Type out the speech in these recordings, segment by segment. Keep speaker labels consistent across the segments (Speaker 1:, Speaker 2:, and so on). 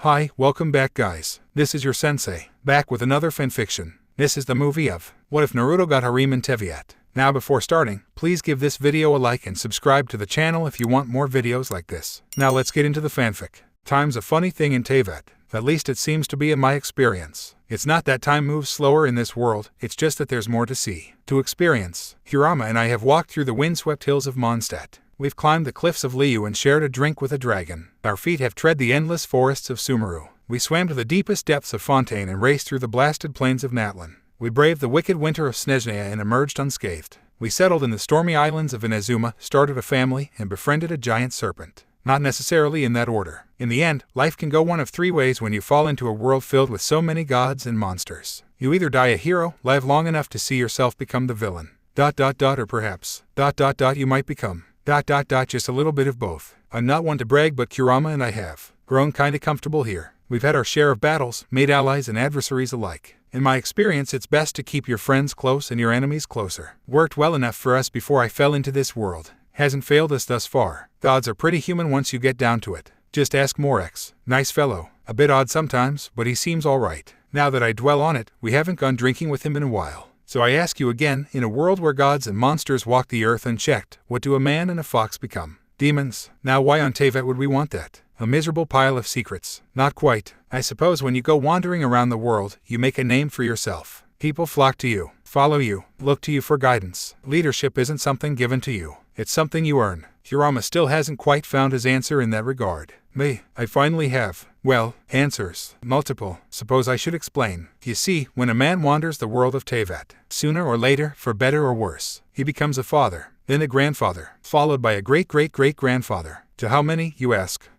Speaker 1: Hi, welcome back guys. This is your sensei, back with another fanfiction. This is the movie of What If Naruto Got Harem in Tevyat. Now before starting, please give this video a like and subscribe to the channel if you want more videos like this. Now let's get into the fanfic. Time's a funny thing in Teyvat, at least it seems to be in my experience. It's not that time moves slower in this world, it's just that there's more to see, to experience. Hirama and I have walked through the windswept hills of Mondstadt. We've climbed the cliffs of Liu and shared a drink with a dragon. Our feet have tread the endless forests of Sumeru. We swam to the deepest depths of Fontaine and raced through the blasted plains of Natlin. We braved the wicked winter of Snezhnaya and emerged unscathed. We settled in the stormy islands of Inazuma, started a family, and befriended a giant serpent. Not necessarily in that order. In the end, life can go one of three ways when you fall into a world filled with so many gods and monsters. You either die a hero, live long enough to see yourself become the villain. Or perhaps, you might become, just a little bit of both. I'm not one to brag, but Kurama and I have grown kinda comfortable here. We've had our share of battles, made allies and adversaries alike. In my experience, it's best to keep your friends close and your enemies closer. Worked well enough for us before I fell into this world. Hasn't failed us thus far. Gods are pretty human once you get down to it. Just ask Morax. Nice fellow. A bit odd sometimes, but he seems alright. Now that I dwell on it, we haven't gone drinking with him in a while. So I ask you again, in a world where gods and monsters walk the earth unchecked, what do a man and a fox become? Demons. Now why on Teyvat would we want that? A miserable pile of secrets. Not quite. I suppose when you go wandering around the world, you make a name for yourself. People flock to you, follow you, look to you for guidance. Leadership isn't something given to you. It's something you earn. Hirama still hasn't quite found his answer in that regard. Me, I finally have. Well, answers. Multiple. Suppose I should explain. You see, when a man wanders the world of Teyvat, sooner or later, for better or worse, he becomes a father, then a grandfather, followed by a great-great-great-grandfather. To how many, you ask?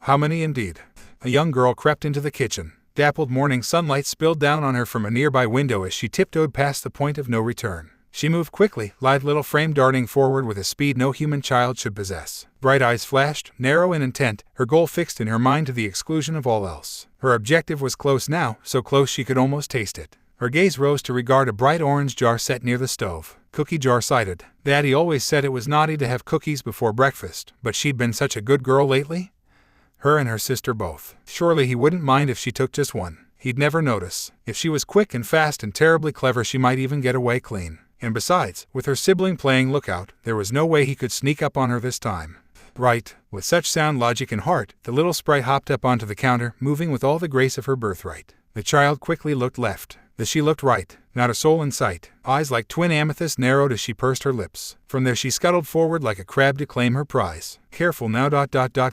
Speaker 1: How many indeed? A young girl crept into the kitchen. Dappled morning sunlight spilled down on her from a nearby window as she tiptoed past the point of no return. She moved quickly, lithe little frame darting forward with a speed no human child should possess. Bright eyes flashed, narrow and intent, her goal fixed in her mind to the exclusion of all else. Her objective was close now, so close she could almost taste it. Her gaze rose to regard a bright orange jar set near the stove. Cookie jar cited. Daddy always said it was naughty to have cookies before breakfast, but she'd been such a good girl lately. Her and her sister both. Surely he wouldn't mind if she took just one. He'd never notice. If she was quick and fast and terribly clever, she might even get away clean. And besides, with her sibling playing lookout, there was no way he could sneak up on her this time. Right. With such sound logic and heart, the little sprite hopped up onto the counter, moving with all the grace of her birthright. The child quickly looked left. Then she looked right. Not a soul in sight. Eyes like twin amethysts narrowed as she pursed her lips. From there she scuttled forward like a crab to claim her prize. Careful now.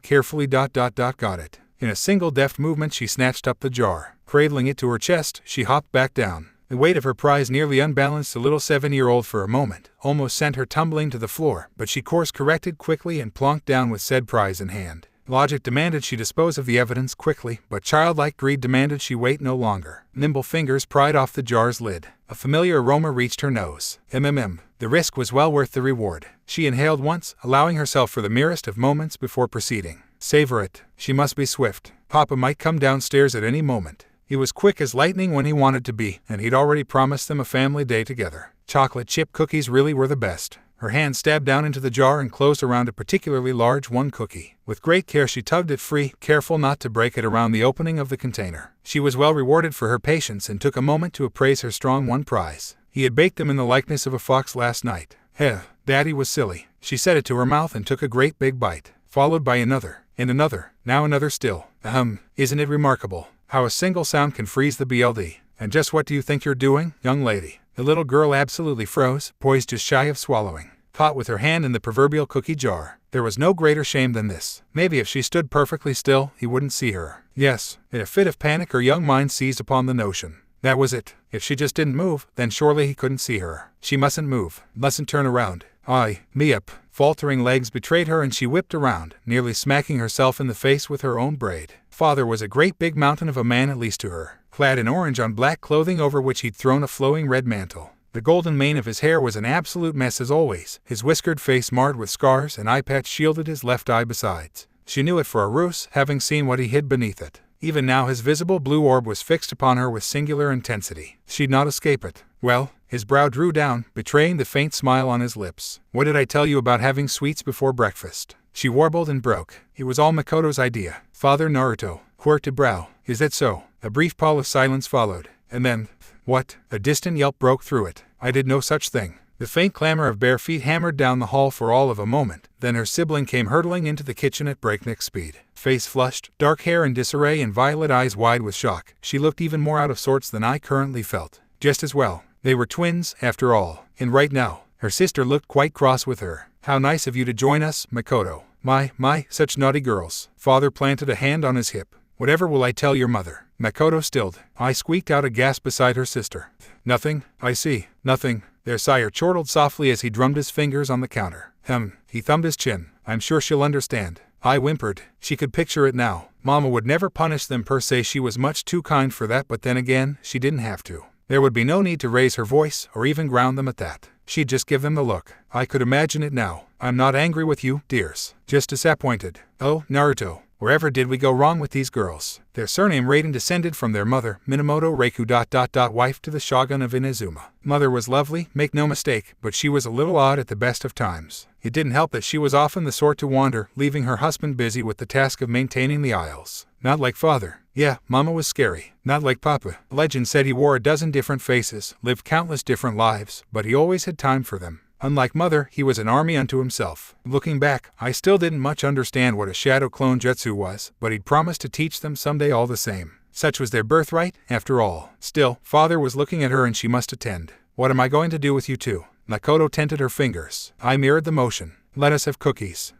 Speaker 1: Carefully. Got it. In a single deft movement she snatched up the jar. Cradling it to her chest, she hopped back down. The weight of her prize nearly unbalanced the little 7-year-old for a moment, almost sent her tumbling to the floor, but she course-corrected quickly and plonked down with said prize in hand. Logic demanded she dispose of the evidence quickly, but childlike greed demanded she wait no longer. Nimble fingers pried off the jar's lid. A familiar aroma reached her nose. The risk was well worth the reward. She inhaled once, allowing herself for the merest of moments before proceeding. Savor it. She must be swift. Papa might come downstairs at any moment. He was quick as lightning when he wanted to be, and he'd already promised them a family day together. Chocolate chip cookies really were the best. Her hand stabbed down into the jar and closed around a particularly large one cookie. With great care she tugged it free, careful not to break it around the opening of the container. She was well rewarded for her patience and took a moment to appraise her strong one prize. He had baked them in the likeness of a fox last night. Daddy was silly. She set it to her mouth and took a great big bite, followed by another, and another, now another still. Isn't it remarkable how a single sound can freeze the BLD? And just what do you think you're doing, young lady? The little girl absolutely froze, poised just shy of swallowing. Caught with her hand in the proverbial cookie jar. There was no greater shame than this. Maybe if she stood perfectly still, he wouldn't see her. Yes, in a fit of panic her young mind seized upon the notion. That was it. If she just didn't move, then surely he couldn't see her. She mustn't move, mustn't turn around. Faltering legs betrayed her and she whipped around, nearly smacking herself in the face with her own braid. Father was a great big mountain of a man at least to her, clad in orange on black clothing over which he'd thrown a flowing red mantle. The golden mane of his hair was an absolute mess as always, his whiskered face marred with scars and eye patch shielded his left eye besides. She knew it for a ruse, having seen what he hid beneath it. Even now his visible blue orb was fixed upon her with singular intensity. She'd not escape it. Well, his brow drew down, betraying the faint smile on his lips. What did I tell you about having sweets before breakfast? she warbled and broke. It was all Makoto's idea. Father Naruto quirked a brow. Is that so? A brief pall of silence followed. And then, what? A distant yelp broke through it. I did no such thing. The faint clamor of bare feet hammered down the hall for all of a moment. Then her sibling came hurtling into the kitchen at breakneck speed. Face flushed, dark hair in disarray and violet eyes wide with shock. She looked even more out of sorts than I currently felt. Just as well. They were twins, after all. And right now, her sister looked quite cross with her. How nice of you to join us, Makoto. My, such naughty girls. Father planted a hand on his hip. Whatever will I tell your mother? Makoto stilled. I squeaked out a gasp beside her sister. Nothing, I see. Nothing. Their sire chortled softly as he drummed his fingers on the counter. He thumbed his chin. I'm sure she'll understand. I whimpered. She could picture it now. Mama would never punish them per se, she was much too kind for that, but then again, she didn't have to. There would be no need to raise her voice, or even ground them at that. She'd just give them the look. I could imagine it now. I'm not angry with you, dears. Just disappointed. Oh, Naruto. Wherever did we go wrong with these girls? Their surname rating descended from their mother, Minamoto Reiku wife to the shogun of Inazuma. Mother was lovely, make no mistake, but she was a little odd at the best of times. It didn't help that she was often the sort to wander, leaving her husband busy with the task of maintaining the aisles. Not like father. Yeah, Mama was scary. Not like Papa. Legend said he wore a dozen different faces, lived countless different lives, but he always had time for them. Unlike Mother, he was an army unto himself. Looking back, I still didn't much understand what a shadow clone jutsu was, but he'd promised to teach them someday all the same. Such was their birthright, after all. Still, Father was looking at her and she must attend. What am I going to do with you two? Makoto tented her fingers. I mirrored the motion. Let us have cookies.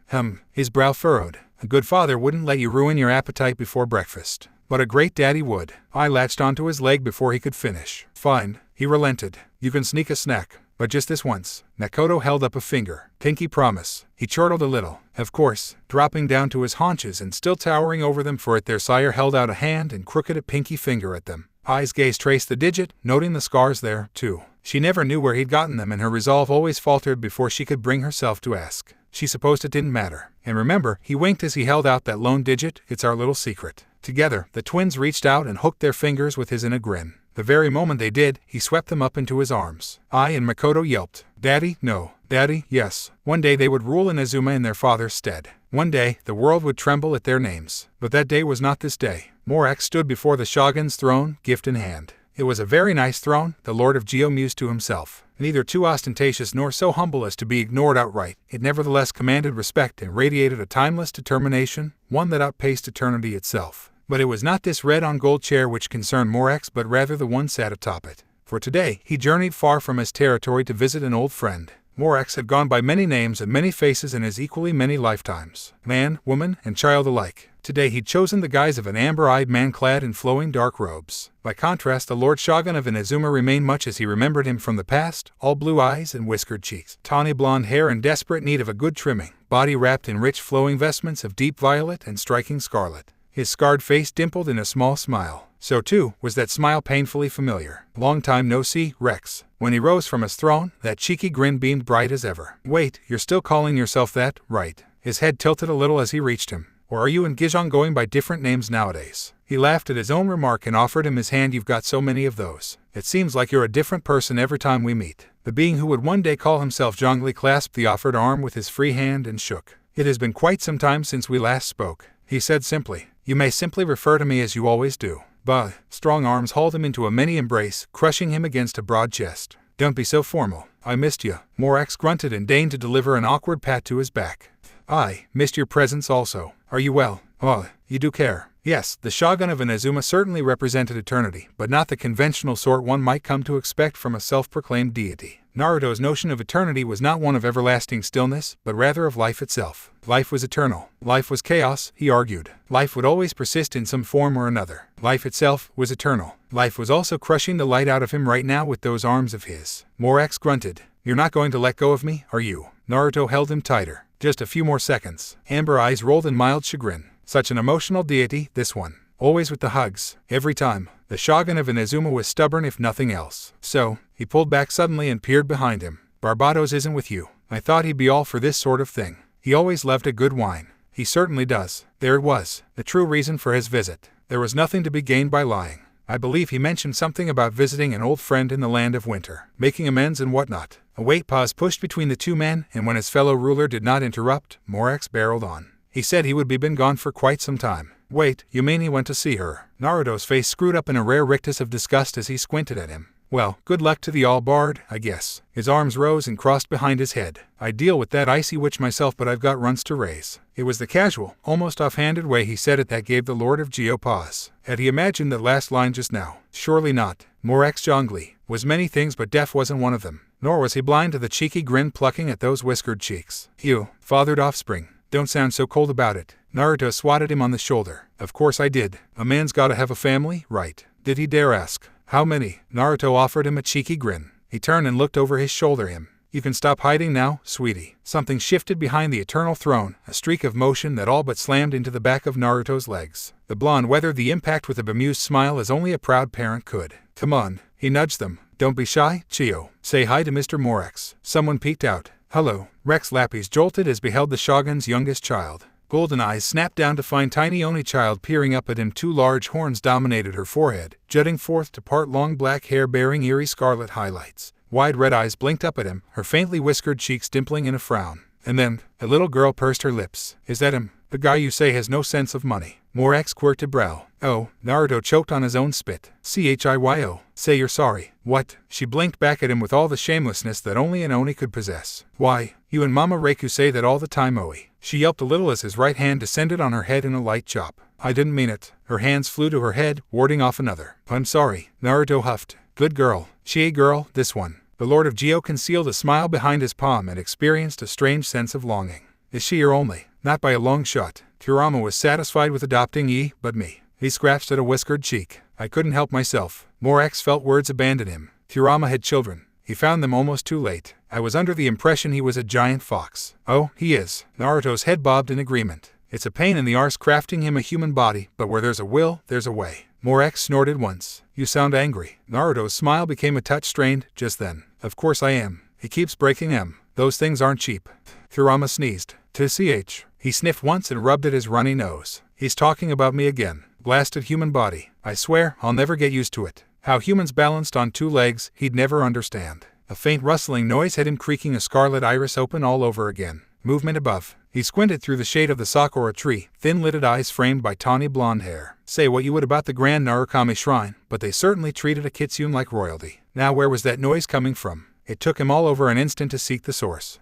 Speaker 1: His brow furrowed. A good father wouldn't let you ruin your appetite before breakfast. But a great daddy would. I latched onto his leg before he could finish. Fine. He relented. You can sneak a snack. But just this once. Makoto held up a finger. Pinky promise. He chortled a little. Of course, dropping down to his haunches and still towering over them, for it their sire held out a hand and crooked a pinky finger at them. Ai's gaze traced the digit, noting the scars there, too. She never knew where he'd gotten them, and her resolve always faltered before she could bring herself to ask. She supposed it didn't matter. And remember, he winked as he held out that lone digit, it's our little secret. Together, the twins reached out and hooked their fingers with his in a grin. The very moment they did, he swept them up into his arms. Ai and Makoto yelped. Daddy, no. Daddy, yes. One day they would rule Inazuma in their father's stead. One day, the world would tremble at their names. But that day was not this day. Morax stood before the shogun's throne, gift in hand. It was a very nice throne, the Lord of Geo mused to himself. Neither too ostentatious nor so humble as to be ignored outright, it nevertheless commanded respect and radiated a timeless determination, one that outpaced eternity itself. But it was not this red-on-gold chair which concerned Morax, but rather the one sat atop it. For today, he journeyed far from his territory to visit an old friend. Morax had gone by many names and many faces in his equally many lifetimes. Man, woman, and child alike. Today he'd chosen the guise of an amber-eyed man clad in flowing dark robes. By contrast, the Lord Shogun of Inazuma remained much as he remembered him from the past, all blue eyes and whiskered cheeks, tawny blonde hair in desperate need of a good trimming, body wrapped in rich flowing vestments of deep violet and striking scarlet. His scarred face dimpled in a small smile. So too was that smile painfully familiar. Long time no see, Rex. When he rose from his throne, that cheeky grin beamed bright as ever. Wait, you're still calling yourself that, right? His head tilted a little as he reached him. Or are you and Gijong going by different names nowadays? He laughed at his own remark and offered him his hand. You've got so many of those. It seems like you're a different person every time we meet. The being who would one day call himself Zhongli clasped the offered arm with his free hand and shook. It has been quite some time since we last spoke, he said simply. You may simply refer to me as you always do. Bah! Strong arms hauled him into a mini embrace, crushing him against a broad chest. Don't be so formal. I missed you. Morax grunted and deigned to deliver an awkward pat to his back. I missed your presence also. Are you well? Oh, you do care. Yes, the Shogun of Inazuma certainly represented eternity, but not the conventional sort one might come to expect from a self-proclaimed deity. Naruto's notion of eternity was not one of everlasting stillness, but rather of life itself. Life was eternal. Life was chaos, he argued. Life would always persist in some form or another. Life itself was eternal. Life was also crushing the light out of him right now with those arms of his. Morax grunted. You're not going to let go of me, are you? Naruto held him tighter. Just a few more seconds. Amber eyes rolled in mild chagrin. Such an emotional deity, this one. Always with the hugs. Every time. The Shogun of Inazuma was stubborn if nothing else. So, he pulled back suddenly and peered behind him. Barbados isn't with you. I thought he'd be all for this sort of thing. He always loved a good wine. He certainly does. There it was. The true reason for his visit. There was nothing to be gained by lying. I believe he mentioned something about visiting an old friend in the land of winter, making amends and whatnot. A weight pause pushed between the two men, and when his fellow ruler did not interrupt, Morax barreled on. He said he would be been gone for quite some time. Wait, you mean he went to see her? Naruto's face screwed up in a rare rictus of disgust as he squinted at him. Well, good luck to the all-barred, I guess. His arms rose and crossed behind his head. I'd deal with that icy witch myself, but I've got runs to raise. It was the casual, almost offhanded way he said it that gave the Lord of Geo pause. Had he imagined that last line just now? Surely not. Morax Zhongli was many things, but deaf wasn't one of them. Nor was he blind to the cheeky grin plucking at those whiskered cheeks. You, fathered offspring. Don't sound so cold about it. Naruto swatted him on the shoulder. Of course I did. A man's gotta have a family, right? Did he dare ask? How many? Naruto offered him a cheeky grin. He turned and looked over his shoulder at him. You can stop hiding now, sweetie. Something shifted behind the eternal throne, a streak of motion that all but slammed into the back of Naruto's legs. The blonde weathered the impact with a bemused smile as only a proud parent could. Come on, he nudged them. Don't be shy, Chio. Say hi to Mr. Morax. Someone peeked out. Hello. Rex Lapis jolted as beheld the shogun's youngest child. Golden eyes snapped down to find tiny Oni child peering up at him. Two large horns dominated her forehead, jutting forth to part long black hair bearing eerie scarlet highlights. Wide red eyes blinked up at him, her faintly whiskered cheeks dimpling in a frown. And then, a little girl pursed her lips. Is that him? The guy you say has no sense of money. Morax quirked a brow. Oh, Naruto choked on his own spit. Chiyo. Say you're sorry. What? She blinked back at him with all the shamelessness that only an Oni could possess. Why, you and Mama Reiku say that all the time, Oi. She yelped a little as his right hand descended on her head in a light chop. I didn't mean it. Her hands flew to her head, warding off another. I'm sorry. Naruto huffed. Good girl. She a girl, this one. The Lord of Geo concealed a smile behind his palm and experienced a strange sense of longing. Is she your only? Not by a long shot. Kurama was satisfied with adopting ye, but me. He scratched at a whiskered cheek. I couldn't help myself. Morax felt words abandon him. Kurama had children. He found them almost too late. I was under the impression he was a giant fox. Oh, he is. Naruto's head bobbed in agreement. It's a pain in the arse crafting him a human body, but where there's a will, there's a way. Morax snorted once. You sound angry. Naruto's smile became a touch strained just then. Of course I am. He keeps breaking them. Those things aren't cheap. Kurama sneezed. Ch. He sniffed once and rubbed at his runny nose. He's talking about me again. Blasted human body. I swear, I'll never get used to it. How humans balanced on two legs, he'd never understand. A faint rustling noise had him creaking a scarlet iris open all over again. Movement above. He squinted through the shade of the sakura tree, thin-lidded eyes framed by tawny blonde hair. Say what you would about the Grand Narukami Shrine, but they certainly treated a kitsune like royalty. Now where was that noise coming from? It took him all over an instant to seek the source.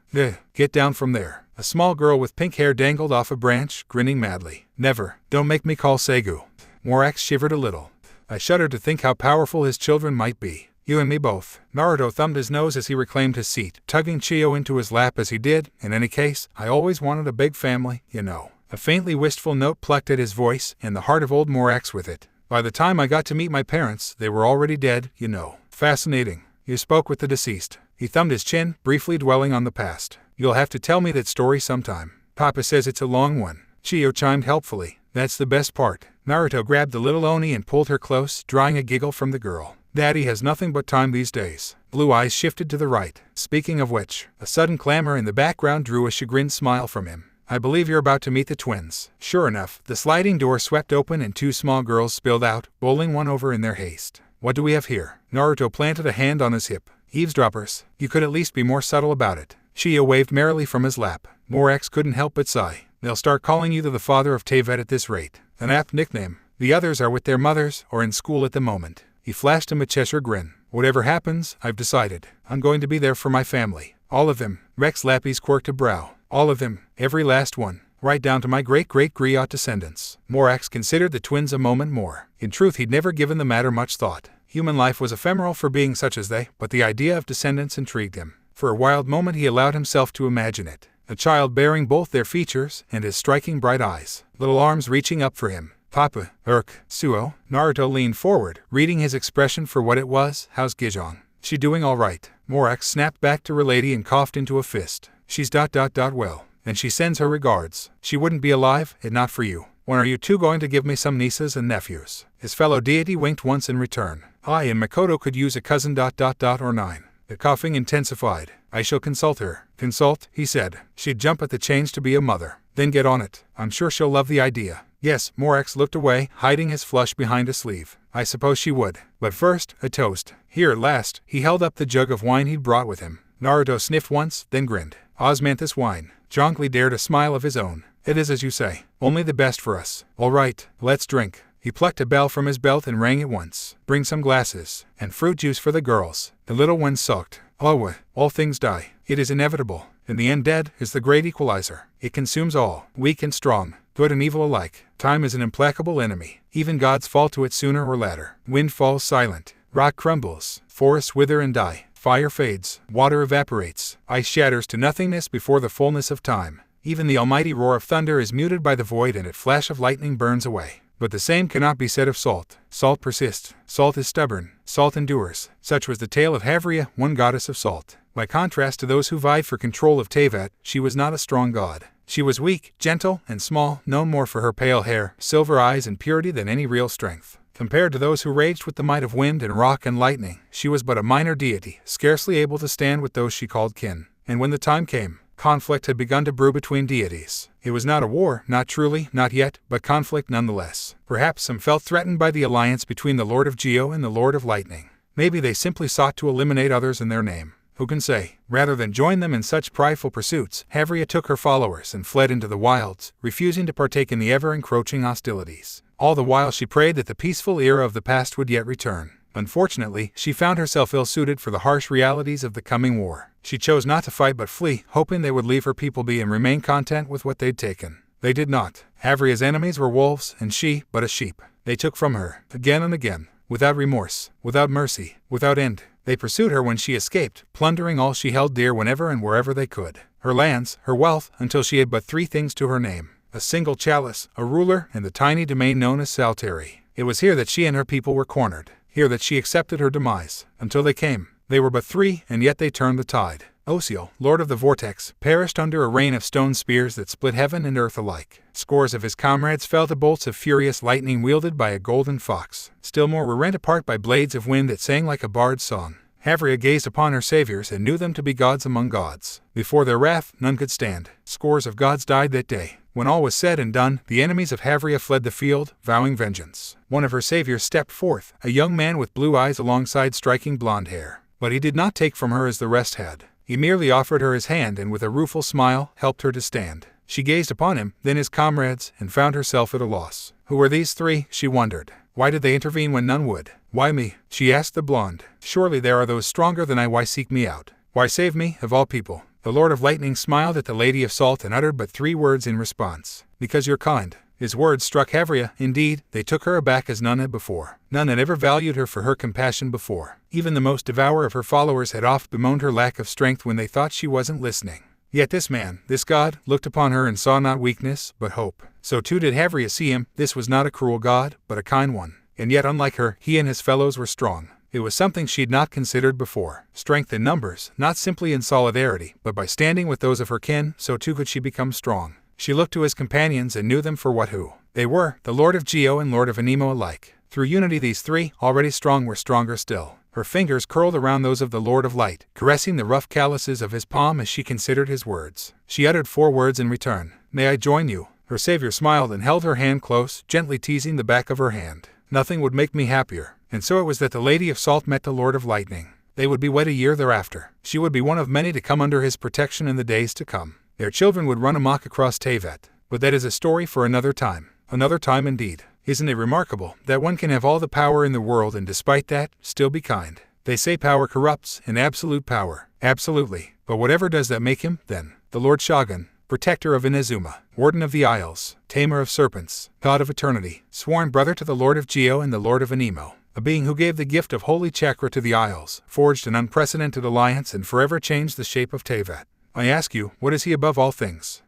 Speaker 1: Get down from there. A small girl with pink hair dangled off a branch, grinning madly. Never. Don't make me call Seigu. Morax shivered a little. I shuddered to think how powerful his children might be. You and me both. Naruto thumbed his nose as he reclaimed his seat, tugging Chio into his lap as he did. In any case, I always wanted a big family, you know. A faintly wistful note plucked at his voice, and the heart of old Morax with it. By the time I got to meet my parents, they were already dead, you know. Fascinating. You spoke with the deceased. He thumbed his chin, briefly dwelling on the past. You'll have to tell me that story sometime. Papa says it's a long one. Chio chimed helpfully. That's the best part. Naruto grabbed the little Oni and pulled her close, drawing a giggle from the girl. Daddy has nothing but time these days. Blue eyes shifted to the right. Speaking of which, a sudden clamor in the background drew a chagrined smile from him. I believe you're about to meet the twins. Sure enough, the sliding door swept open and two small girls spilled out, bowling one over in their haste. What do we have here? Naruto planted a hand on his hip. Eavesdroppers. You could at least be more subtle about it. Chio waved merrily from his lap. Morax couldn't help but sigh. They'll start calling you the father of Teyvat at this rate. An apt nickname. The others are with their mothers or in school at the moment. He flashed him a Cheshire grin. Whatever happens, I've decided. I'm going to be there for my family. All of them. Rex Lapis quirked a brow. All of them. Every last one. Right down to my great-great-griot descendants. Morax considered the twins a moment more. In truth, he'd never given the matter much thought. Human life was ephemeral for being such as they, but the idea of descendants intrigued him. For a wild moment he allowed himself to imagine it. A child bearing both their features and his striking bright eyes. Little arms reaching up for him. Papa, Suo. Naruto leaned forward, reading his expression for what it was. How's Gijong? She doing all right? Morax snapped back to Relady and coughed into a fist. She's well. And she sends her regards. She wouldn't be alive, if not for you. When are you two going to give me some nieces and nephews? His fellow deity winked once in return. I and Makoto could use a cousin ... or 9. The coughing intensified. I shall consult her. Consult, he said. She'd jump at the change to be a mother. Then get on it. I'm sure she'll love the idea. Yes, Morax looked away, hiding his flush behind a sleeve. I suppose she would. But first, a toast. Here at last, he held up the jug of wine he'd brought with him. Naruto sniffed once, then grinned. Osmanthus wine. Jonkly dared a smile of his own. It is as you say. Only the best for us. All right, let's drink. He plucked a bell from his belt and rang it once. Bring some glasses. And fruit juice for the girls. The little ones sulked. Oh, all things die. It is inevitable. In the end, dead is the great equalizer. It consumes all, weak and strong, good and evil alike. Time is an implacable enemy. Even gods fall to it sooner or later. Wind falls silent. Rock crumbles. Forests wither and die. Fire fades. Water evaporates. Ice shatters to nothingness before the fullness of time. Even the almighty roar of thunder is muted by the void, and its flash of lightning burns away. But the same cannot be said of salt. Salt persists. Salt is stubborn. Salt endures. Such was the tale of Havria, one goddess of salt. By contrast to those who vied for control of Teyvat, she was not a strong god. She was weak, gentle, and small, known more for her pale hair, silver eyes, and purity than any real strength. Compared to those who raged with the might of wind and rock and lightning, she was but a minor deity, scarcely able to stand with those she called kin. And when the time came, conflict had begun to brew between deities. It was not a war, not truly, not yet, but conflict nonetheless. Perhaps some felt threatened by the alliance between the Lord of Geo and the Lord of Lightning. Maybe they simply sought to eliminate others in their name. Who can say? Rather than join them in such prideful pursuits, Havria took her followers and fled into the wilds, refusing to partake in the ever-encroaching hostilities. All the while she prayed that the peaceful era of the past would yet return. Unfortunately, she found herself ill-suited for the harsh realities of the coming war. She chose not to fight but flee, hoping they would leave her people be and remain content with what they'd taken. They did not. Havria's enemies were wolves, and she but a sheep. They took from her, again and again, without remorse, without mercy, without end. They pursued her when she escaped, plundering all she held dear whenever and wherever they could. Her lands, her wealth, until she had but 3 things to her name: a single chalice, a ruler, and the tiny domain known as Salteri. It was here that she and her people were cornered. Here that she accepted her demise. Until they came. They were but 3, and yet they turned the tide. Osiel, lord of the vortex, perished under a rain of stone spears that split heaven and earth alike. Scores of his comrades fell to bolts of furious lightning wielded by a golden fox. Still more were rent apart by blades of wind that sang like a bard's song. Havria gazed upon her saviors and knew them to be gods among gods. Before their wrath, none could stand. Scores of gods died that day. When all was said and done, the enemies of Havria fled the field, vowing vengeance. One of her saviors stepped forth, a young man with blue eyes alongside striking blonde hair. But he did not take from her as the rest had. He merely offered her his hand and with a rueful smile, helped her to stand. She gazed upon him, then his comrades, and found herself at a loss. Who were these 3, she wondered. Why did they intervene when none would? Why me? She asked the blonde. Surely there are those stronger than I. Why seek me out? Why save me, of all people? The Lord of Lightning smiled at the Lady of Salt and uttered but 3 words in response. Because you're kind. His words struck Havria. Indeed, they took her aback as none had before. None had ever valued her for her compassion before. Even the most devourer of her followers had oft bemoaned her lack of strength when they thought she wasn't listening. Yet this man, this god, looked upon her and saw not weakness, but hope. So too did Havria see him. This was not a cruel god, but a kind one. And yet unlike her, he and his fellows were strong. It was something she'd not considered before. Strength in numbers, not simply in solidarity, but by standing with those of her kin, so too could she become strong. She looked to his companions and knew them for what who they were, the Lord of Geo and Lord of Anemo alike. Through unity these 3, already strong, were stronger still. Her fingers curled around those of the Lord of Light, caressing the rough calluses of his palm as she considered his words. She uttered 4 words in return. May I join you? Her savior smiled and held her hand close, gently teasing the back of her hand. Nothing would make me happier. And so it was that the Lady of Salt met the Lord of Lightning. They would be wed a year thereafter. She would be one of many to come under his protection in the days to come. Their children would run amok across Teyvat. But that is a story for another time. Another time indeed. Isn't it remarkable that one can have all the power in the world and despite that, still be kind? They say power corrupts, and absolute power. Absolutely. But whatever does that make him, then? The Lord Shogun, protector of Inazuma, warden of the Isles, tamer of serpents, god of eternity, sworn brother to the Lord of Geo and the Lord of Anemo. A being who gave the gift of holy chakra to the Isles, forged an unprecedented alliance and forever changed the shape of Teyvat. I ask you, what is he above all things?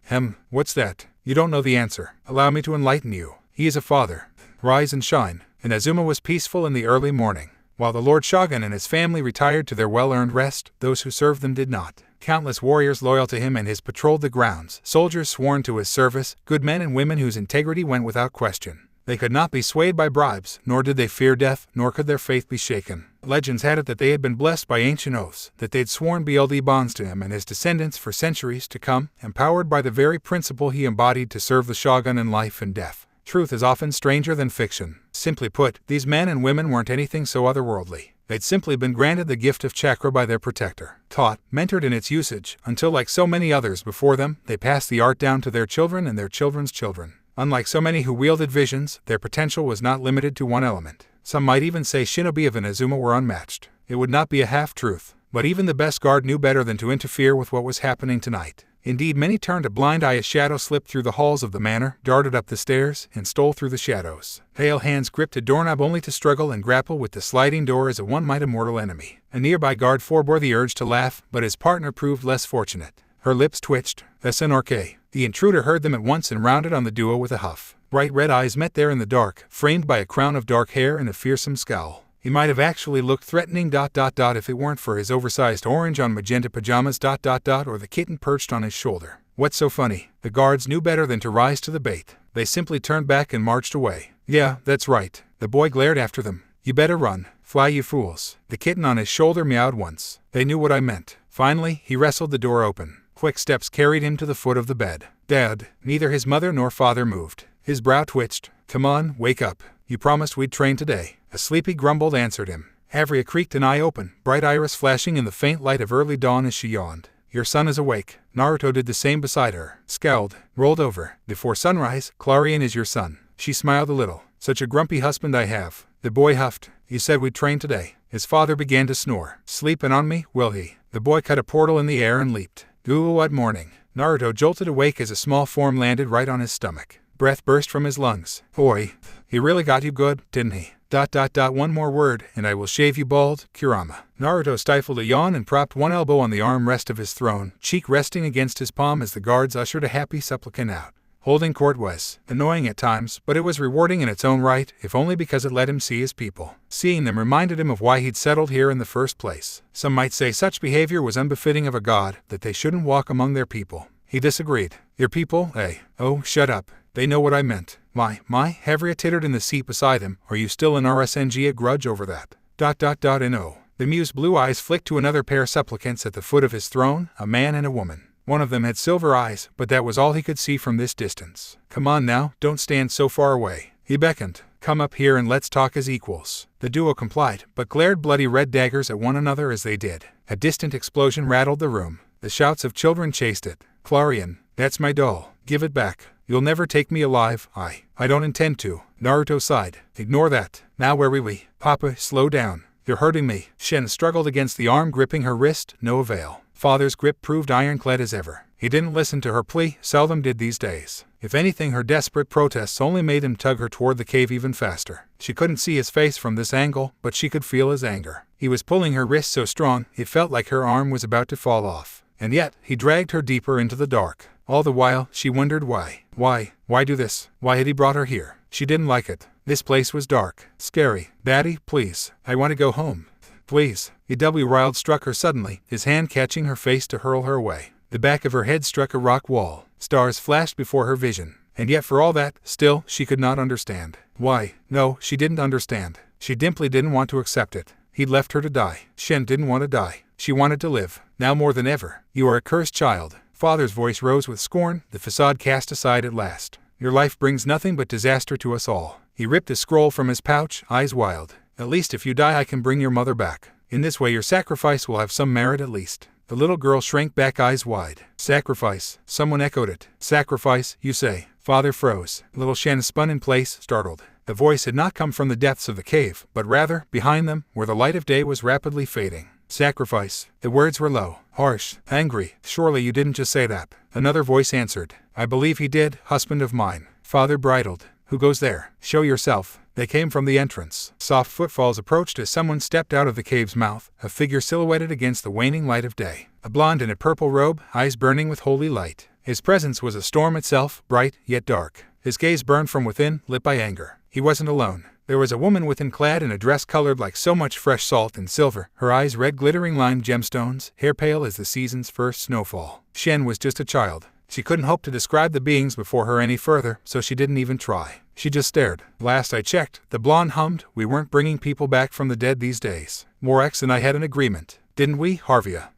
Speaker 1: What's that? You don't know the answer. Allow me to enlighten you. He is a father. Rise and shine. Inazuma was peaceful in the early morning. While the Lord Shogun and his family retired to their well-earned rest, those who served them did not. Countless warriors loyal to him and his patrolled the grounds, soldiers sworn to his service, good men and women whose integrity went without question. They could not be swayed by bribes, nor did they fear death, nor could their faith be shaken. Legends had it that they had been blessed by ancient oaths, that they'd sworn BLD bonds to him and his descendants for centuries to come, empowered by the very principle he embodied to serve the shogun in life and death. Truth is often stranger than fiction. Simply put, these men and women weren't anything so otherworldly. They'd simply been granted the gift of chakra by their protector, taught, mentored in its usage, until like so many others before them, they passed the art down to their children and their children's children. Unlike so many who wielded visions, their potential was not limited to one element. Some might even say shinobi of Inazuma were unmatched. It would not be a half-truth, but even the best guard knew better than to interfere with what was happening tonight. Indeed, many turned a blind eye as shadow slipped through the halls of the manor, darted up the stairs, and stole through the shadows. Pale hands gripped a doorknob only to struggle and grapple with the sliding door as a one might a mortal enemy. A nearby guard forebore the urge to laugh, but his partner proved less fortunate. Her lips twitched. "SNRK." The intruder heard them at once and rounded on the duo with a huff. Bright red eyes met there in the dark, framed by a crown of dark hair and a fearsome scowl. He might have actually looked threatening ... if it weren't for his oversized orange on magenta pajamas ... or the kitten perched on his shoulder. What's so funny? The guards knew better than to rise to the bait. They simply turned back and marched away. "Yeah, that's right." The boy glared after them. "You better run. Fly, you fools." The kitten on his shoulder meowed once. They knew what I meant. Finally, he wrestled the door open. Quick steps carried him to the foot of the bed. Dad. Neither his mother nor father moved. His brow twitched. "Come on, wake up. You promised we'd train today." A sleepy grumble answered him. Havria creaked an eye open, bright iris flashing in the faint light of early dawn as she yawned. "Your son is awake." Naruto did the same beside her, scowled, rolled over. "Before sunrise, Clarion is your son." She smiled a little. "Such a grumpy husband I have." The boy huffed. "You said we'd train today." His father began to snore. "Sleeping on me, will he?" The boy cut a portal in the air and leaped. "Ooh, what morning." Naruto jolted awake as a small form landed right on his stomach. Breath burst from his lungs. "Boy, he really got you good, didn't he? ... One more word, and I will shave you bald, Kurama." Naruto stifled a yawn and propped one elbow on the armrest of his throne, cheek resting against his palm as the guards ushered a happy supplicant out. Holding court was annoying at times, but it was rewarding in its own right, if only because it let him see his people. Seeing them reminded him of why he'd settled here in the first place. Some might say such behavior was unbefitting of a god, that they shouldn't walk among their people. He disagreed. "Your people, eh? Oh, shut up. They know what I meant." My, Havria tittered in the seat beside him. "Are you still in RSNG a grudge over that?" ... No. The muse's blue eyes flicked to another pair of supplicants at the foot of his throne, a man and a woman. One of them had silver eyes, but that was all he could see from this distance. "Come on now, don't stand so far away." He beckoned. "Come up here and let's talk as equals." The duo complied, but glared bloody red daggers at one another as they did. A distant explosion rattled the room. The shouts of children chased it. "Clarion, that's my doll. Give it back. You'll never take me alive." I don't intend to." Naruto sighed. "Ignore that. Now where were we?" "Papa, slow down. You're hurting me." Shen struggled against the arm gripping her wrist, no avail. Father's grip proved ironclad as ever. He didn't listen to her plea, seldom did these days. If anything, her desperate protests only made him tug her toward the cave even faster. She couldn't see his face from this angle, but she could feel his anger. He was pulling her wrist so strong, it felt like her arm was about to fall off. And yet, he dragged her deeper into the dark. All the while, she wondered why. Why do this? Why had he brought her here? She didn't like it. This place was dark, scary. "Daddy, please. I want to go home. Please." E.W. Riled struck her suddenly, his hand catching her face to hurl her away. The back of her head struck a rock wall. Stars flashed before her vision. And yet for all that, still, she could not understand. Why? No, she didn't understand. She simply didn't want to accept it. He'd left her to die. Shen didn't want to die. She wanted to live. Now more than ever. "You are a cursed child." Father's voice rose with scorn, the facade cast aside at last. "Your life brings nothing but disaster to us all." He ripped a scroll from his pouch, eyes wild. "At least if you die I can bring your mother back. In this way your sacrifice will have some merit at least." The little girl shrank back, eyes wide. "Sacrifice?" Someone echoed it. "Sacrifice, you say?" Father froze. Little Shen spun in place, startled. The voice had not come from the depths of the cave, but rather, behind them, where the light of day was rapidly fading. "Sacrifice." The words were low, harsh, angry. "Surely you didn't just say that." Another voice answered. "I believe he did, husband of mine." Father bridled. "Who goes there? Show yourself." They came from the entrance. Soft footfalls approached as someone stepped out of the cave's mouth, a figure silhouetted against the waning light of day. A blonde in a purple robe, eyes burning with holy light. His presence was a storm itself, bright, yet dark. His gaze burned from within, lit by anger. He wasn't alone. There was a woman within, clad in a dress colored like so much fresh salt and silver, her eyes red glittering lined gemstones, hair pale as the season's first snowfall. Shen was just a child. She couldn't hope to describe the beings before her any further, so she didn't even try. She just stared. "Last I checked," the blonde hummed, "we weren't bringing people back from the dead these days. Morax and I had an agreement. Didn't we, Harvia?" ...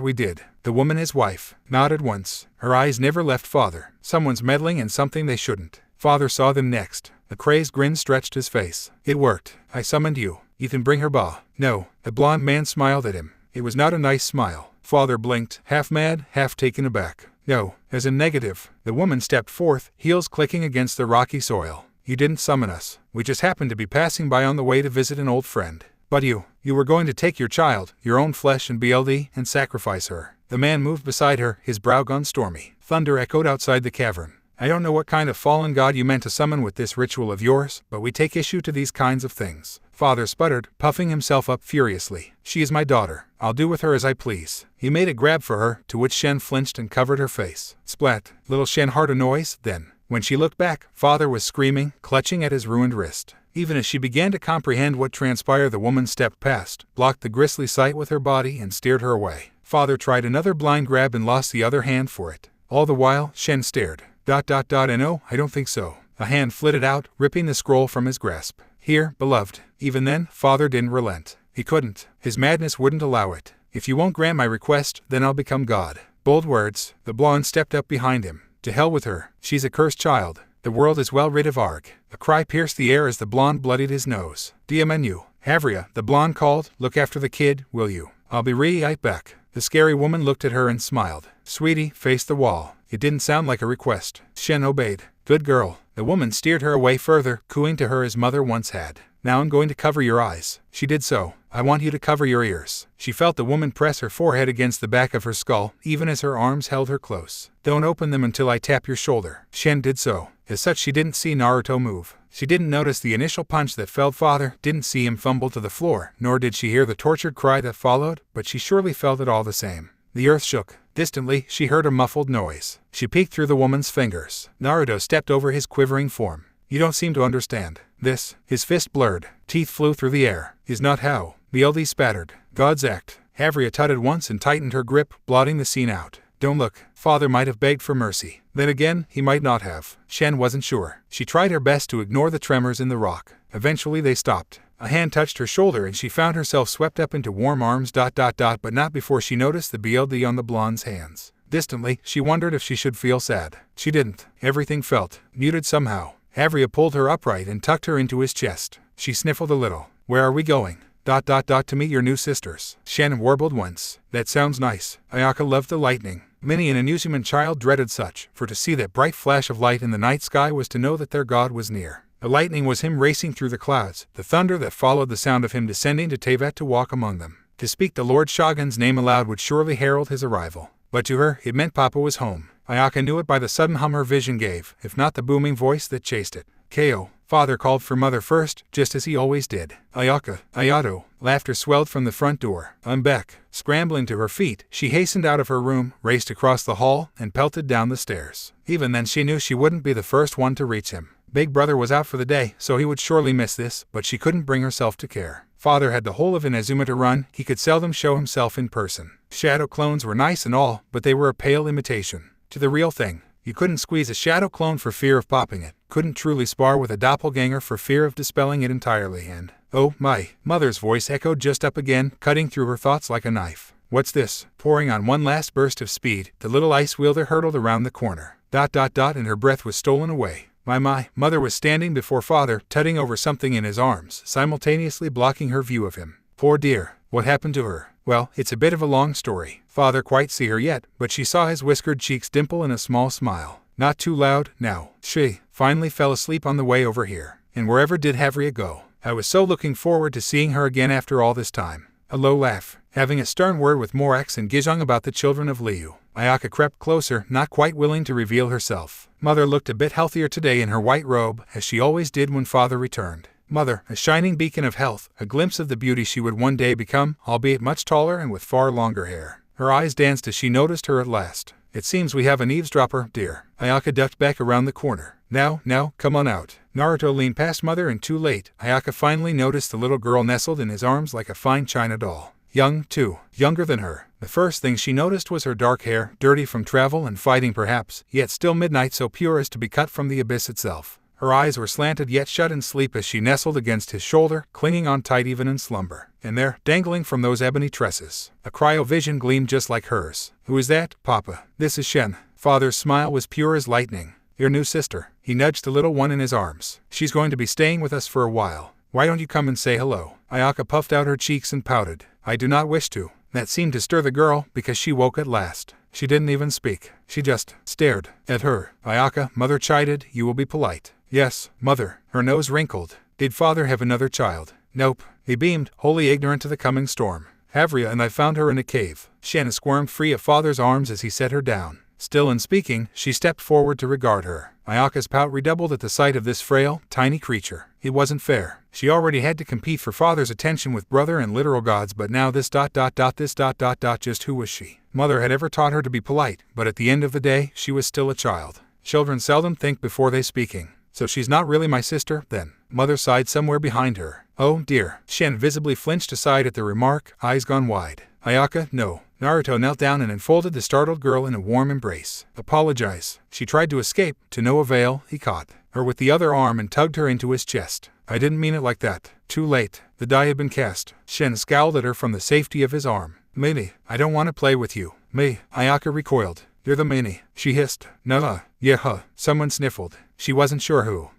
Speaker 1: We did." The woman, his wife, nodded once. Her eyes never left father. Someone's meddling in something they shouldn't. Father saw them next. A crazed grin stretched his face. It worked. I summoned you. Ethan, bring her ba. No. The blonde man smiled at him. It was not a nice smile. Father blinked, half mad, half taken aback. No, as in negative. The woman stepped forth, heels clicking against the rocky soil. You didn't summon us. We just happened to be passing by on the way to visit an old friend. But you were going to take your child, your own flesh and BLD, and sacrifice her. The man moved beside her, his brow gone stormy. Thunder echoed outside the cavern. I don't know what kind of fallen god you meant to summon with this ritual of yours, but we take issue to these kinds of things. Father sputtered, puffing himself up furiously. She is my daughter. I'll do with her as I please. He made a grab for her, to which Shen flinched and covered her face. Splat. Little Shen heard a noise, then. When she looked back, Father was screaming, clutching at his ruined wrist. Even as she began to comprehend what transpired, the woman stepped past, blocked the grisly sight with her body, and steered her away. Father tried another blind grab and lost the other hand for it. All the while, Shen stared. No, I don't think so. A hand flitted out, ripping the scroll from his grasp. Here, beloved. Even then, Father didn't relent. He couldn't. His madness wouldn't allow it. If you won't grant my request, then I'll become God. Bold words. The blonde stepped up behind him. To hell with her. She's a cursed child. The world is well rid of Arg. A cry pierced the air as the blonde bloodied his nose. DMNU. Havria, the blonde called, look after the kid, will you? I'll be right back. The scary woman looked at her and smiled. Sweetie, face the wall. It didn't sound like a request. Shen obeyed. Good girl. The woman steered her away further, cooing to her as mother once had. Now I'm going to cover your eyes. She did so. I want you to cover your ears. She felt the woman press her forehead against the back of her skull, even as her arms held her close. Don't open them until I tap your shoulder. Shen did so. As such, she didn't see Naruto move. She didn't notice the initial punch that felled Father, didn't see him fumble to the floor, nor did she hear the tortured cry that followed, but she surely felt it all the same. The earth shook. Distantly, she heard a muffled noise. She peeked through the woman's fingers. Naruto stepped over his quivering form. You don't seem to understand. This. His fist blurred. Teeth flew through the air. Is not how. BLD spattered. God's act. Havria tutted once and tightened her grip, blotting the scene out. Don't look. Father might have begged for mercy. Then again, he might not have. Shen wasn't sure. She tried her best to ignore the tremors in the rock. Eventually they stopped. A hand touched her shoulder and she found herself swept up into warm arms. But not before she noticed the BLD on the blonde's hands. Distantly, she wondered if she should feel sad. She didn't. Everything felt muted somehow. Havria pulled her upright and tucked her into his chest. She sniffled a little. Where are we going? To meet your new sisters. Shen warbled once. That sounds nice. Ayaka loved the lightning. Many an Inazuma child dreaded such, for to see that bright flash of light in the night sky was to know that their god was near. The lightning was him racing through the clouds, the thunder that followed the sound of him descending to Teyvat to walk among them. To speak the Lord Shogun's name aloud would surely herald his arrival. But to her, it meant Papa was home. Ayaka knew it by the sudden hum her vision gave, if not the booming voice that chased it. Ko. Father called for mother first, just as he always did. Ayaka. Ayato. Laughter swelled from the front door. I'm back. Scrambling to her feet, she hastened out of her room, raced across the hall, and pelted down the stairs. Even then she knew she wouldn't be the first one to reach him. Big brother was out for the day, so he would surely miss this, but she couldn't bring herself to care. Father had the whole of Inazuma to run, he could seldom show himself in person. Shadow clones were nice and all, but they were a pale imitation. To the real thing. You couldn't squeeze a shadow clone for fear of popping it, couldn't truly spar with a doppelganger for fear of dispelling it entirely, and, oh my, mother's voice echoed just up again, cutting through her thoughts like a knife. What's this? Pouring on one last burst of speed, the little ice wielder hurtled around the corner. And her breath was stolen away. My, mother was standing before Father, tutting over something in his arms, simultaneously blocking her view of him. Poor dear, what happened to her? Well, it's a bit of a long story. Father quite see her yet, but she saw his whiskered cheeks dimple in a small smile. Not too loud, now. She finally fell asleep on the way over here. And wherever did Havria go? I was so looking forward to seeing her again after all this time. A low laugh. Having a stern word with Morax and Gijong about the children of Liu, Ayaka crept closer, not quite willing to reveal herself. Mother looked a bit healthier today in her white robe, as she always did when Father returned. Mother, a shining beacon of health, a glimpse of the beauty she would one day become, albeit much taller and with far longer hair. Her eyes danced as she noticed her at last. It seems we have an eavesdropper, dear. Ayaka ducked back around the corner. Now, come on out. Naruto leaned past Mother, and too late, Ayaka finally noticed the little girl nestled in his arms like a fine china doll. Young, too. Younger than her. The first thing she noticed was her dark hair, dirty from travel and fighting perhaps, yet still midnight so pure as to be cut from the abyss itself. Her eyes were slanted yet shut in sleep as she nestled against his shoulder, clinging on tight even in slumber. And there, dangling from those ebony tresses, a cryo-vision gleamed just like hers. Who is that, Papa? This is Shen. Father's smile was pure as lightning. Your new sister. He nudged the little one in his arms. She's going to be staying with us for a while. Why don't you come and say hello? Ayaka puffed out her cheeks and pouted. I do not wish to. That seemed to stir the girl because she woke at last. She didn't even speak. She just stared at her. Ayaka, mother chided, you will be polite. Yes, mother. Her nose wrinkled. Did father have another child? Nope. He beamed, wholly ignorant to the coming storm. Havria and I found her in a cave. Shen squirmed free of father's arms as he set her down. Still unspeaking, she stepped forward to regard her. Ayaka's pout redoubled at the sight of this frail, tiny creature. It wasn't fair. She already had to compete for father's attention with brother and literal gods, but now this ... just who was she? Mother had ever taught her to be polite, but at the end of the day, she was still a child. Children seldom think before they speaking. So she's not really my sister, then? Mother sighed somewhere behind her. Oh dear. Shen visibly flinched aside at the remark, eyes gone wide. Ayaka, no. Naruto knelt down and enfolded the startled girl in a warm embrace. Apologize. She tried to escape, to no avail. He caught her with the other arm and tugged her into his chest. I didn't mean it like that. Too late. The die had been cast. Shen scowled at her from the safety of his arm. Mini, I don't want to play with you. Me. Ayaka recoiled. You're the Mini. She hissed. Nuh-uh. Yeah. Someone sniffled. She wasn't sure who.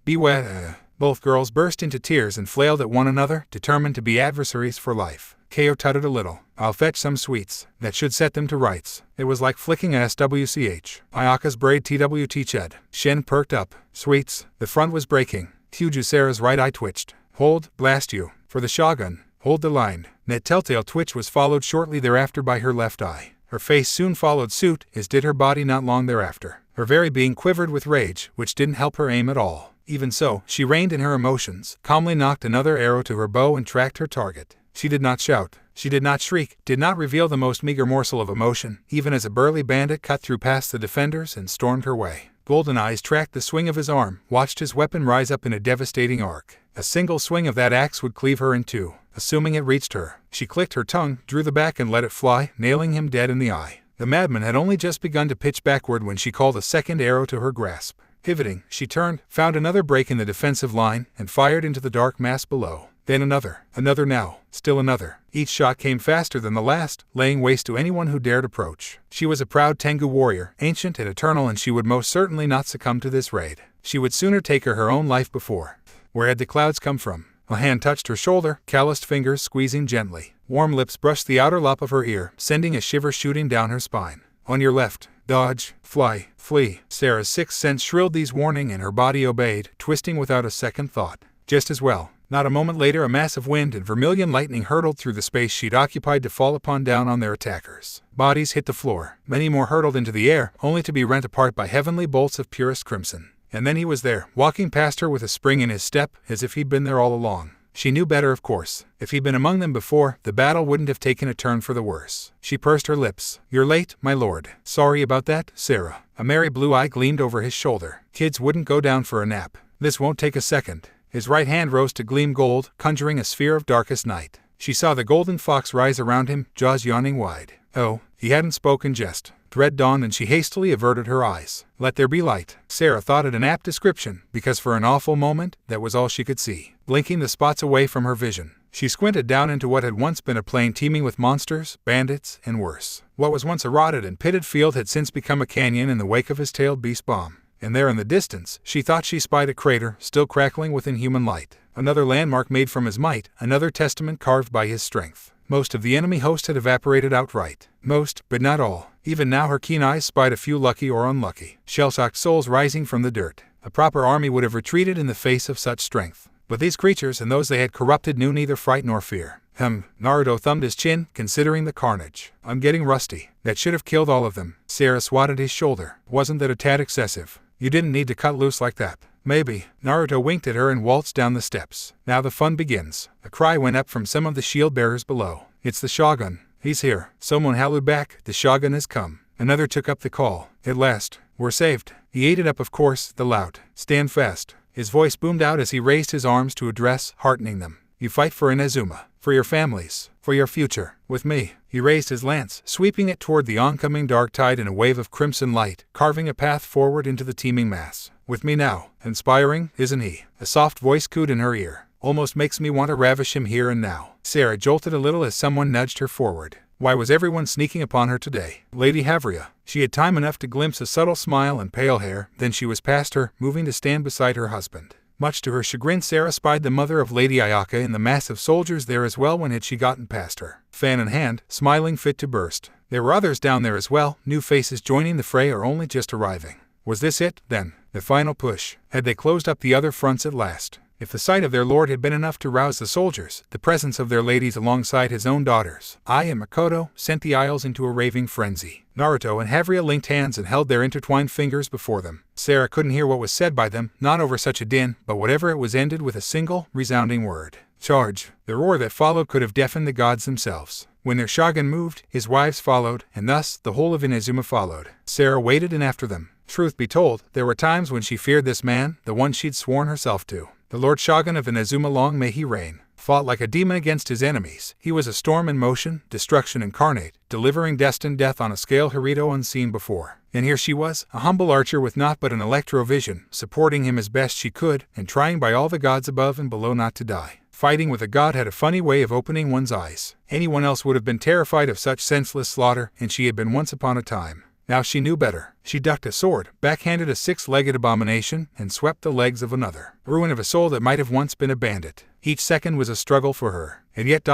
Speaker 1: Beware. Both girls burst into tears and flailed at one another, determined to be adversaries for life. Ko tutted a little. I'll fetch some sweets. That should set them to rights. It was like flicking a SWCH. Ayaka's braid TWT ched. Shen perked up. Sweets. The front was breaking. Kyujusera's right eye twitched. Hold, blast you. For the Shogun. Hold the line. That telltale twitch was followed shortly thereafter by her left eye. Her face soon followed suit, as did her body not long thereafter. Her very being quivered with rage, which didn't help her aim at all. Even so, she reined in her emotions, calmly knocked another arrow to her bow and tracked her target. She did not shout. She did not shriek, did not reveal the most meager morsel of emotion, even as a burly bandit cut through past the defenders and stormed her way. Golden eyes tracked the swing of his arm, watched his weapon rise up in a devastating arc. A single swing of that axe would cleave her in two. Assuming it reached her, she clicked her tongue, drew the back and let it fly, nailing him dead in the eye. The madman had only just begun to pitch backward when she called a second arrow to her grasp. Pivoting, she turned, found another break in the defensive line, and fired into the dark mass below. Then another now, still another. Each shot came faster than the last, laying waste to anyone who dared approach. She was a proud Tengu warrior, ancient and eternal, and she would most certainly not succumb to this raid. She would sooner take her own life before. Where had the clouds come from? A hand touched her shoulder, calloused fingers squeezing gently. Warm lips brushed the outer lop of her ear, sending a shiver shooting down her spine. On your left. Dodge. Fly. Flee. Sarah's sixth sense shrilled these warning and her body obeyed, twisting without a second thought. Just as well. Not a moment later, a mass of wind and vermilion lightning hurtled through the space she'd occupied to fall down on their attackers. Bodies hit the floor. Many more hurtled into the air, only to be rent apart by heavenly bolts of purest crimson. And then he was there, walking past her with a spring in his step, as if he'd been there all along. She knew better, of course. If he'd been among them before, the battle wouldn't have taken a turn for the worse. She pursed her lips. You're late, my lord. Sorry about that, Sarah. A merry blue eye gleamed over his shoulder. Kids wouldn't go down for a nap. This won't take a second. His right hand rose to gleam gold, conjuring a sphere of darkest night. She saw the golden fox rise around him, jaws yawning wide. Oh, he hadn't spoken jest. Dread dawned and she hastily averted her eyes. Let there be light. Sarah thought it an apt description, because for an awful moment, that was all she could see. Blinking the spots away from her vision, she squinted down into what had once been a plain teeming with monsters, bandits, and worse. What was once a rotted and pitted field had since become a canyon in the wake of his tailed beast bomb. And there in the distance, she thought she spied a crater, still crackling with inhuman light. Another landmark made from his might, another testament carved by his strength. Most of the enemy host had evaporated outright. Most, but not all. Even now her keen eyes spied a few lucky or unlucky, shell-shocked souls rising from the dirt. A proper army would have retreated in the face of such strength. But these creatures and those they had corrupted knew neither fright nor fear. Naruto thumbed his chin, considering the carnage. I'm getting rusty. That should have killed all of them. Sarah swatted his shoulder. Wasn't that a tad excessive? You didn't need to cut loose like that. Maybe. Naruto winked at her and waltzed down the steps. Now the fun begins. A cry went up from some of the shield bearers below. It's the Shogun. He's here. Someone hallooed back. The Shogun has come. Another took up the call. At last. We're saved. He ate it up, of course, the lout. Stand fast. His voice boomed out as he raised his arms to address, heartening them. You fight for Inazuma. For your families. For your future. With me. He raised his lance, sweeping it toward the oncoming dark tide in a wave of crimson light, carving a path forward into the teeming mass. With me now. Inspiring, isn't he? A soft voice cooed in her ear. Almost makes me want to ravish him here and now. Sarah jolted a little as someone nudged her forward. Why was everyone sneaking upon her today? Lady Havria. She had time enough to glimpse a subtle smile and pale hair, then she was past her, moving to stand beside her husband. Much to her chagrin, Sarah spied the mother of Lady Ayaka in the mass of soldiers there as well. When had she gotten past her? Fan in hand, smiling fit to burst. There were others down there as well, new faces joining the fray or only just arriving. Was this it, then? The final push? Had they closed up the other fronts at last? If the sight of their lord had been enough to rouse the soldiers, the presence of their ladies alongside his own daughters, Ai and Makoto, sent the Isles into a raving frenzy. Naruto and Havria linked hands and held their intertwined fingers before them. Sarah couldn't hear what was said by them, not over such a din, but whatever it was ended with a single, resounding word. Charge! The roar that followed could have deafened the gods themselves. When their shogun moved, his wives followed, and thus the whole of Inazuma followed. Sarah waited in after them. Truth be told, there were times when she feared this man, the one she'd sworn herself to. The Lord Shogun of Inazuma, long may he reign, fought like a demon against his enemies. He was a storm in motion, destruction incarnate, delivering destined death on a scale Hirito unseen before. And here she was, a humble archer with naught but an electro-vision, supporting him as best she could, and trying by all the gods above and below not to die. Fighting with a god had a funny way of opening one's eyes. Anyone else would have been terrified of such senseless slaughter, and she had been once upon a time. Now she knew better. She ducked a sword, backhanded a six-legged abomination, and swept the legs of another. Ruin of a soul that might have once been a bandit. Each second was a struggle for her, and yet ...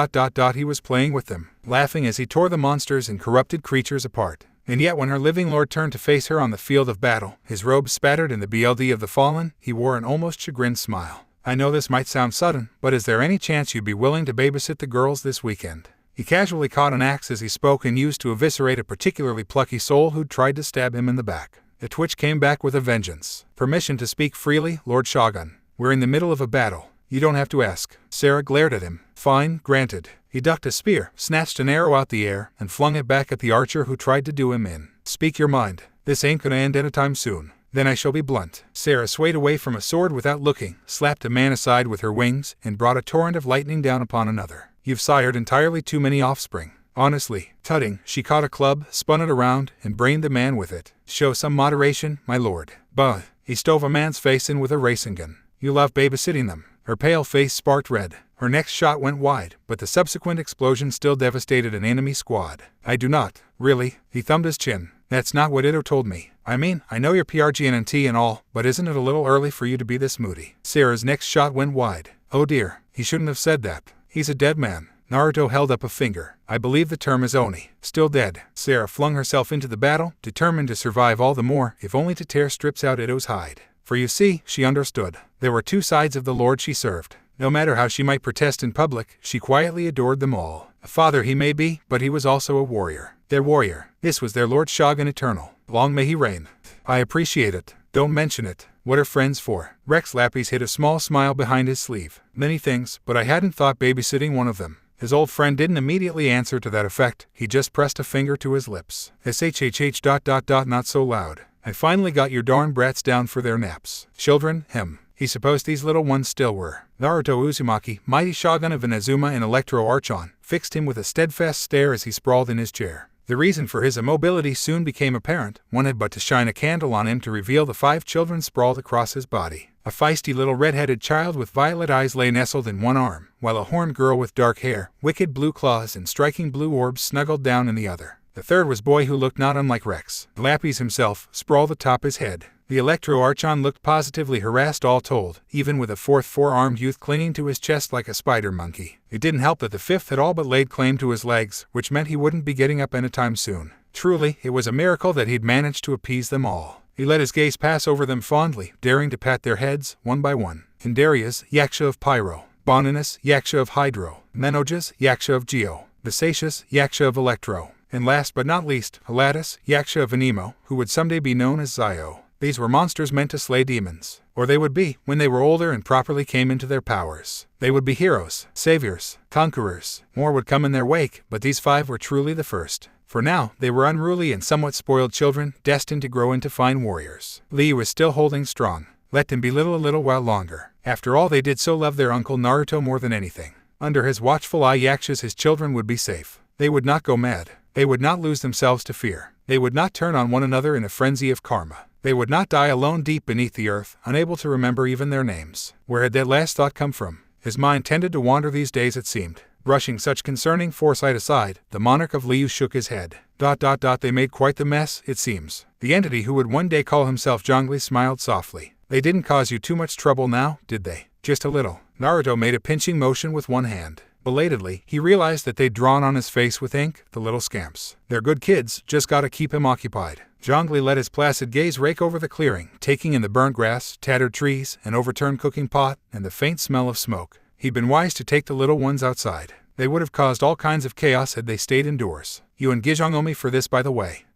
Speaker 1: he was playing with them, laughing as he tore the monsters and corrupted creatures apart. And yet when her living lord turned to face her on the field of battle, his robe spattered in the blood of the fallen, he wore an almost chagrined smile. I know this might sound sudden, but is there any chance you'd be willing to babysit the girls this weekend? He casually caught an axe as he spoke and used to eviscerate a particularly plucky soul who'd tried to stab him in the back. The twitch came back with a vengeance. Permission to speak freely, Lord Shogun. We're in the middle of a battle. You don't have to ask. Sarah glared at him. Fine, granted. He ducked a spear, snatched an arrow out the air, and flung it back at the archer who tried to do him in. Speak your mind. This ain't gonna end anytime soon. Then I shall be blunt. Sarah swayed away from a sword without looking, slapped a man aside with her wings, and brought a torrent of lightning down upon another. You've sired entirely too many offspring. Honestly. Tutting, she caught a club, spun it around, and brained the man with it. Show some moderation, my lord. Bah! He stove a man's face in with a racing gun. You love babysitting them. Her pale face sparked red. Her next shot went wide, but the subsequent explosion still devastated an enemy squad. I do not. Really? He thumbed his chin. That's not what Ito told me. I mean, I know you're PRGNT and all, but isn't it a little early for you to be this moody? Sarah's next shot went wide. Oh dear, he shouldn't have said that. He's a dead man. Naruto held up a finger. I believe the term is Oni. Still dead. Sarah flung herself into the battle, determined to survive all the more, if only to tear strips out Ito's hide. For you see, she understood. There were two sides of the lord she served. No matter how she might protest in public, she quietly adored them all. A father he may be, but he was also a warrior. Their warrior. This was their Lord Shogun Eternal. Long may he reign. I appreciate it. Don't mention it. What are friends for? Rex Lappies hid a small smile behind his sleeve. Many things, but I hadn't thought babysitting one of them. His old friend didn't immediately answer to that effect. He just pressed a finger to his lips. SHHH ... not so loud. I finally got your darn brats down for their naps. Children, him. He supposed these little ones still were. Naruto Uzumaki, mighty shogun of Inazuma and Electro Archon, fixed him with a steadfast stare as he sprawled in his chair. The reason for his immobility soon became apparent. One had but to shine a candle on him to reveal the 5 children sprawled across his body. A feisty little red-headed child with violet eyes lay nestled in one arm, while a horned girl with dark hair, wicked blue claws and striking blue orbs snuggled down in the other. The third was boy who looked not unlike Rex. Lappies himself, sprawled atop his head. The Electro Archon looked positively harassed all told, even with a fourth 4-armed youth clinging to his chest like a spider monkey. It didn't help that the fifth had all but laid claim to his legs, which meant he wouldn't be getting up anytime soon. Truly, it was a miracle that he'd managed to appease them all. He let his gaze pass over them fondly, daring to pat their heads, one by one. Hindarias, Yaksha of Pyro. Boninus, Yaksha of Hydro. Menojas, Yaksha of Geo. Visacious, Yaksha of Electro. And last but not least, Elatus, Yaksha of Anemo, who would someday be known as Zio. These were monsters meant to slay demons. Or they would be, when they were older and properly came into their powers. They would be heroes, saviors, conquerors. More would come in their wake, but these 5 were truly the first. For now, they were unruly and somewhat spoiled children, destined to grow into fine warriors. Lee was still holding strong. Let them be little a little while longer. After all, they did so love their uncle Naruto more than anything. Under his watchful eye Yakshas his children would be safe. They would not go mad. They would not lose themselves to fear. They would not turn on one another in a frenzy of karma. They would not die alone deep beneath the earth, unable to remember even their names. Where had that last thought come from? His mind tended to wander these days, it seemed. Brushing such concerning foresight aside, the monarch of Liu shook his head. They made quite the mess, it seems. The entity who would one day call himself Zhongli smiled softly. They didn't cause you too much trouble now, did they? Just a little. Naruto made a pinching motion with one hand. Belatedly, he realized that they'd drawn on his face with ink, the little scamps. They're good kids, just gotta keep him occupied. Zhongli let his placid gaze rake over the clearing, taking in the burnt grass, tattered trees, an overturned cooking pot, and the faint smell of smoke. He'd been wise to take the little ones outside. They would have caused all kinds of chaos had they stayed indoors. You and Gijong owe me for this, by the way.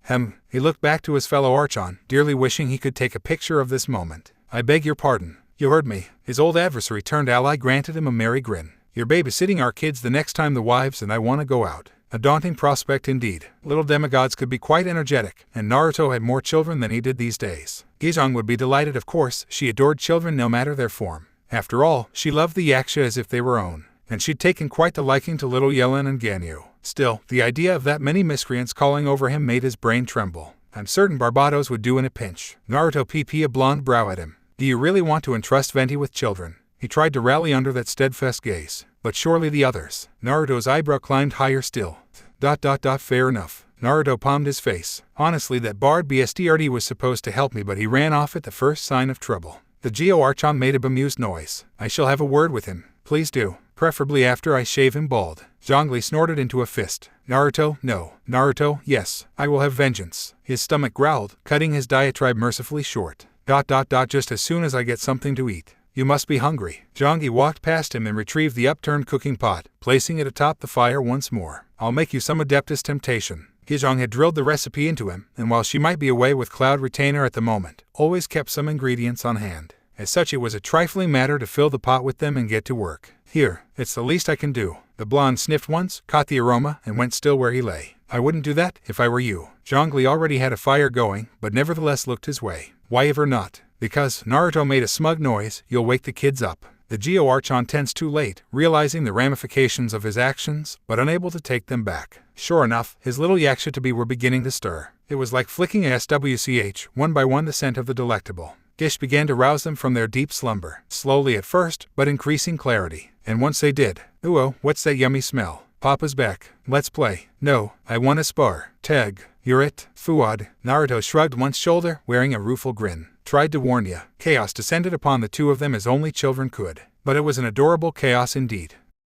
Speaker 1: He looked back to his fellow Archon, dearly wishing he could take a picture of this moment. I beg your pardon. You heard me. His old adversary turned ally granted him a merry grin. You're babysitting our kids the next time the wives and I want to go out. A daunting prospect indeed. Little demigods could be quite energetic, and Naruto had more children than he did these days. Gijong would be delighted, of course. She adored children no matter their form. After all, she loved the Yaksha as if they were own, and she'd taken quite the liking to little Yellen and Ganyu. Still, the idea of that many miscreants calling over him made his brain tremble. I'm certain Barbados would do in a pinch. Naruto pp a blonde brow at him. Do you really want to entrust Venti with children? He tried to rally under that steadfast gaze. But surely the others. Naruto's eyebrow climbed higher still. Fair enough. Naruto palmed his face. Honestly, that barred BSDRD was supposed to help me, but he ran off at the first sign of trouble. The Geo Archon made a bemused noise. I shall have a word with him. Please do. Preferably after I shave him bald. Zhongli snorted into a fist. Naruto, no. Naruto, yes. I will have vengeance. His stomach growled, cutting his diatribe mercifully short. Just as soon as I get something to eat. You must be hungry. Zhongli walked past him and retrieved the upturned cooking pot, placing it atop the fire once more. I'll make you some Adeptus temptation. Gijong had drilled the recipe into him, and while she might be away with Cloud Retainer at the moment, always kept some ingredients on hand. As such, it was a trifling matter to fill the pot with them and get to work. Here, it's the least I can do. The blonde sniffed once, caught the aroma, and went still where he lay. I wouldn't do that if I were you. Zhongli already had a fire going, but nevertheless looked his way. Why ever not? Because, Naruto made a smug noise, you'll wake the kids up. The Geo Archon tensed too late, realizing the ramifications of his actions, but unable to take them back. Sure enough, his little Yaksha-to-be were beginning to stir. It was like flicking a SWCH, one by one the scent of the delectable. Gish began to rouse them from their deep slumber, slowly at first, but increasing clarity. And once they did, ooh, what's that yummy smell? Papa's back. Let's play. No, I want to spar. Tag. You're it, Fuad. Naruto shrugged one shoulder, wearing a rueful grin. Tried to warn ya. Chaos descended upon the two of them as only children could. But it was an adorable chaos indeed.